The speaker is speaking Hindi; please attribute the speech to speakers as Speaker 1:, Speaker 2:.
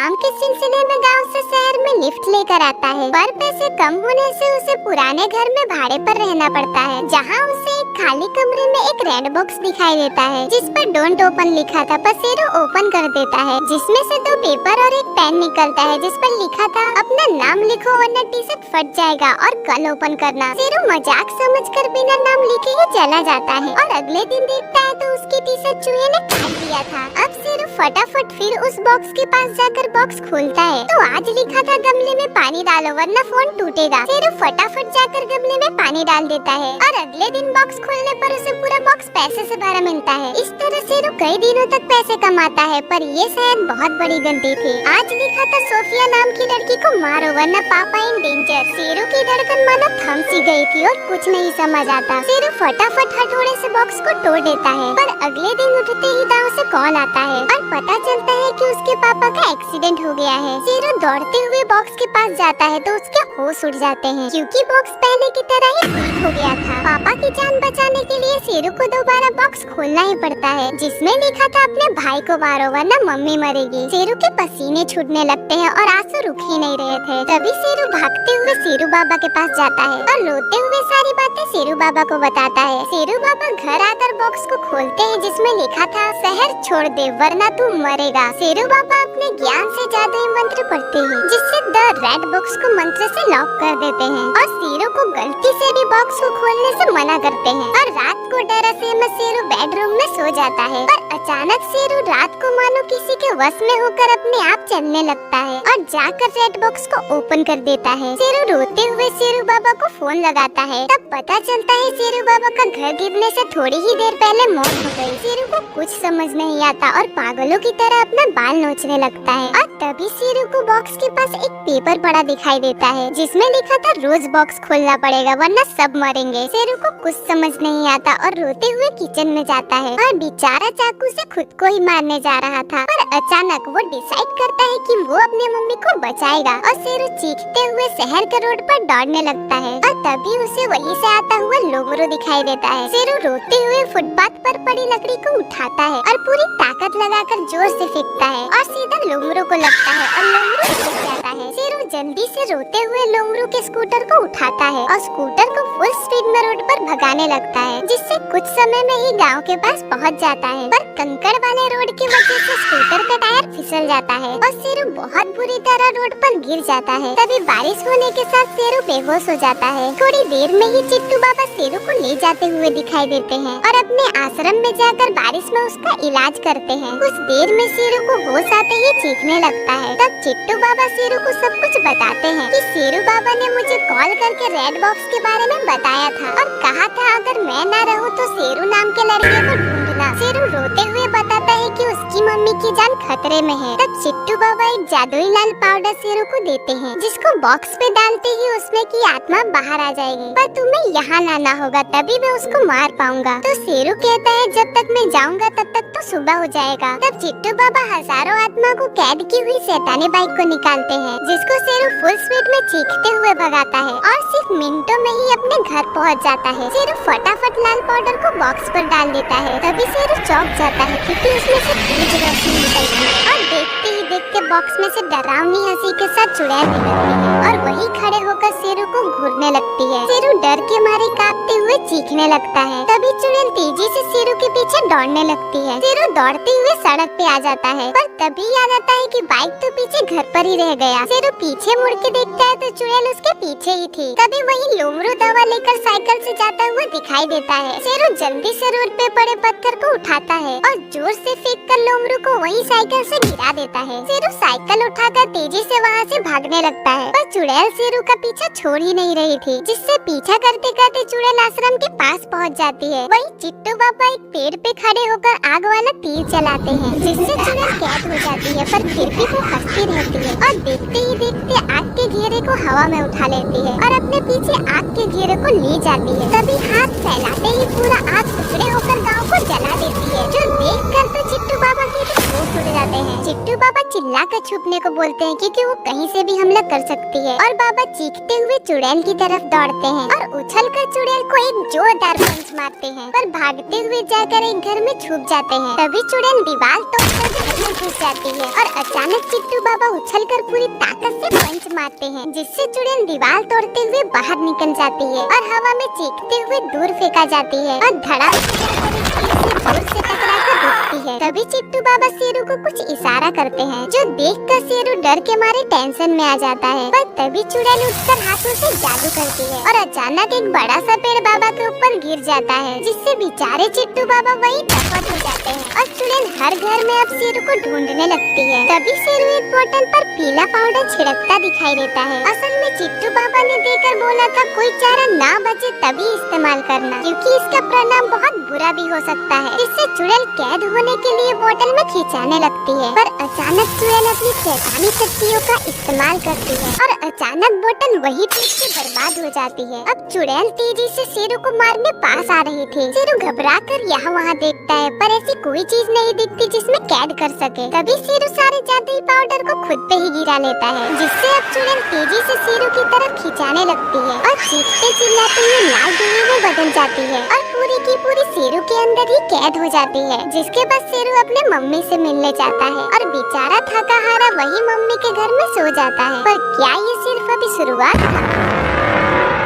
Speaker 1: काम के सिलसिले में गांव से शहर में लिफ्ट लेकर आता है, पर पैसे कम होने से उसे पुराने घर में भाड़े पर रहना पड़ता है, जहां उसे एक खाली कमरे में एक रेड बॉक्स दिखाई देता है जिस पर डोंट ओपन लिखा था। पर शेरू ओपन कर देता है, जिसमें से 2 पेपर और एक पेन निकलता है जिस पर लिखा था अपना नाम लिखो वरना टी शर्ट फट जाएगा और कल ओपन करना। शेरू मजाक समझकर बिना नाम लिखे ही चला जाता है और अगले दिन देखता है तो उसकी टी शर्ट चूहे ने काट दिया था। अब शेरू फटाफट फिर उस बॉक्स के पास जाकर बॉक्स खोलता है तो आज लिखा था गमले में पानी डालो वरना फोन टूटेगा। शेरू फटाफट जाकर गमले में पानी डाल देता है और अगले दिन बॉक्स खोलने पर उसे पूरा बॉक्स पैसे से भरा मिलता है। इस तरह शेरू कई दिनों तक पैसे कमाता है, पर ये शायद बहुत बड़ी गलती थी। आज लिखा था सोफिया नाम की लड़की को मारो वरना पापा इन डेंजर। शेरू की धड़कन मानो थम सी गई थी और कुछ नहीं समझ आता। शेरू फटाफट हथौड़े से बॉक्स को तोड़ देता है, पर अगले दिन उठते ही गाँव से कॉल आता है और पता चलता है कि उसके पापा का एक्सीडेंट हो गया है। शेरू दौड़ते हुए बॉक्स के पास जाता है तो उसके होश उड़ जाते हैं क्योंकि बॉक्स पहले की तरह ही ठीक हो गया था। पापा की जान बचाने के लिए शेरू को दोबारा बॉक्स खोलना ही पड़ता है जिसमें लिखा था अपने भाई को मारो वरना मम्मी मरेगी। शेरू के पसीने छूटने लगते हैं और आंसू रुक ही नहीं रहे थे। तभी शेरू भागते हुए शेरू बाबा के पास जाता है और रोते हुए सारी बातें शेरू बाबा को बताता है। शेरू बाबा घर आकर बॉक्स को खोलते हैं जिसमें लिखा था शहर छोड़ दे वरना तू मरेगा। शेरू बाबा अपने ज्ञान से जादुई मंत्र पढ़ते हैं जिससे द रेड बॉक्स को मंत्र से लॉक कर देते हैं और शेरू को गलती से भी बॉक्स को खोलने से मना करते हैं और रात को डरा सहमत शेरू बेडरूम में सो जाता है। पर अचानक शेरू रात को मानो किसी के वश में होकर अपने आप चलने लगता है और जाकर रेड बॉक्स को ओपन कर देता है। शेरू रोते हुए शेरू बाबा को फोन लगाता है, तब पता चलता है शेरू बाबा का घर गिरने से थोड़ी ही देर पहले मौत हो गई। शेरू को कुछ समझ नहीं आता और पागलों की तरह अपना बाल नोचने लगता है और तभी शेरू को बॉक्स के पास एक पेपर पड़ा दिखाई देता है जिसमें लिखा था रोज बॉक्स खोलना पड़ेगा वरना सब मरेंगे। शेरू को कुछ समझ नहीं आता और रोते हुए किचन में जाता है और बेचारा चाकू से खुद को ही मारने जा रहा था, पर अचानक वो डिसाइड करता है कि वो अपने मम्मी को बचाएगा और शेरू चीखते हुए शहर के रोड पर दौड़ने लगता है और तभी उसे वहीं से आता हुआ लोमरू दिखाई देता है। शेरू रोते हुए फुटपाथ पर पड़ी लकड़ी को उठाता है और पूरी ताकत लगाकर जोर से फेंकता है और सीधा लोमरू को लगता है और लोमरू टूट जाता है। शेरू जल्दी से रोते हुए लोमरू के स्कूटर को उठाता है और स्कूटर को फुल स्पीड में रोड पर भगाने लगता है जिससे कुछ समय में ही गांव के पास पहुंच जाता है। पर कंकड़ वाले रोड की वजह से स्कूटर का टायर फिसल जाता है और शेरू बहुत बुरी तरह रोड पर गिर जाता है। तभी बारिश होने के साथ शेरू बेहोश हो जाता है। थोड़ी देर में ही चिट्टू बाबा शेरू को ले जाते हुए दिखाई देते हैं और अपने आश्रम में जाकर बारिश में उसका इलाज करते हैं। कुछ देर में शेरू को होश आते ही चीखने लगता है। तब चिट्टू बाबा शेरू को सब कुछ बताते हैं कि शेरू बाबा ने मुझे कॉल करके रेड बॉक्स के बारे में बताया था और कहा था अगर मैं न रहूं तो शेरू नाम के लड़के को ढूंढना। शेरू रोते हुए बताता है कि उसकी मम्मी की जान खतरे में है। तब चिट्टू बाबा एक जादुई लाल पाउडर शेरू को देते हैं जिसको बॉक्स पे डालते ही उसमें की आत्मा बाहर आ जाएगी, पर तुम्हें यहाँ लाना होगा तभी मैं उसको मार पाऊंगा। तो शेरू कहता है जब तक मैं जाऊंगा तब तक तो सुबह हो जाएगा। तब चिट्टू बाबा हजारों आत्मा को कैद की हुई शैतानी बाइक को निकालते हैं जिसको शेरू फुल स्पीड में चीखते हुए भगाता है और सिर्फ मिनटों में ही अपने घर पहुंच जाता है। शेरू फटाफट लाल पाउडर को बॉक्स पर डाल देता है। तभी शेरू चौंक जाता है क्योंकि उसमें से तेज रोशनी निकलती है और देखते ही देखते बॉक्स में से डरावनी हंसी के साथ चुड़ैल निकलती है और वही खड़े होकर शेरू को घूरने लगती है। शेरू डर के मारे कांपते हुए चीखने लगता है। तभी चुड़ैल तेजी से शेरू के पीछे दौड़ने लगती है। शेरू दौड़ते हुए सड़क पे आ जाता है, पर तभी याद आता है कि बाइक तो पीछे घर पर ही रह गया। शेरू पीछे मुड़ के देखता है तो चुड़ैल उसके पीछे ही थी। तभी वही लोमरू दवा लेकर साइकिल से जाता हुआ दिखाई देता है। शेरू जल्दी से रोड पे पड़े पत्थर को उठाता है और जोर से फेंककर लोमरू को वही साइकिल से गिरा देता है। शेरू साइकिल उठाकर तेजी से वहाँ से भागने लगता है, पर चुड़ैल शेरू का पीछा छोड़ ही नहीं रही थी जिससे पीछा करते करते चुड़ैल आश्रम के पास पहुँच जाती है। वही चिट्टू बाबा एक पेड़ पे खड़े होकर आग वाला तीर चलाते हैं जिससे चुड़ैल कैद हो जाती है, पर फिर भी वो हंसती रहती है और देखते ही देखते आग के घेरे को हवा में उठा लेती है और अपने पीछे आग के घेरे को ले जाती है। तभी हाथ फैलाते ही पूरा आग टुकड़े होकर गाँव को जला देती है, जो देख कर तो चिट्टू बाबा के तो होश उड़ जाते हैं। चिट्टू बाबा चिल्ला कर छुपने को बोलते हैं क्योंकि वो कहीं से भी हमला कर सकती है और बाबा चीखते हुए चुड़ैल की तरफ दौड़ते हैं और उछल कर चुड़ैल को एक जोरदार पंच मारते हैं, पर भागते हुए जाकर एक घर में छुप जाते हैं। तभी चुड़ैल दीवार तोड़कर में घुस जाती है और अचानक चिट्टू बाबा उछलकर पूरी ताकत से पंच मारते हैं, जिससे चुड़ैल दीवार तोड़ते हुए बाहर निकल जाती है और हवा में चीखते हुए दूर फेंका जाती है और धड़ाम से टकराकर रुकती है। तभी चिट्टू बाबा शेरू को कुछ इशारा करते हैं, जो देखकर शेरू डर के मारे टेंशन में आ जाता है। पर तभी चुड़ैल उठकर हाथों से जादू करती है और अचानक एक बड़ा सा पेड़ बाबा के ऊपर गिर जाता है, जिससे बेचारे चिट्टू बाबा वहीं दफन हो जाते हैं और चुड़ैल हर घर में अब शेरू को ढूंढने लगती है। तभी शेरू एक बोतल पर पीला पाउडर छिड़कता दिखाई देता है। असल में चिट्टू बाबा ने देकर बोला था कोई चारा ना बचे तभी इस्तेमाल करना, क्योंकि इसका परिणाम बहुत बुरा भी हो सकता है। इससे चुड़ैल कैद होने के लिए बोतल में खिंचाने लगती है, पर अचानक चुड़ैल अपनी शैतानी शक्तियों का इस्तेमाल करती है और अचानक बोतल वही टूट के बर्बाद हो जाती है। अब चुड़ैल तेजी से शेरू को मारने पास आ रही थी। शेरू घबराकर यहाँ वहाँ देखता है, पर ऐसी कोई चीज नहीं दिखती जिसमें कैद कर सके। तभी शेरू सारे जादुई पाउडर को खुद पे ही गिरा लेता है, जिससे अब चुड़ैल तेजी से शेरू की तरफ खिंचाने लगती है और चीखते चिल्लाते हुए लाल धुएं में बदल जाती है और पूरी की पूरी शेरू के अंदर ही कैद हो जाती है। जिसके बाद शेरू अपने मम्मी से मिलने जाता है और बेचारा थका हारा वही मम्मी के घर में सो जाता है। पर क्या ये सिर्फ अभी शुरुआत था?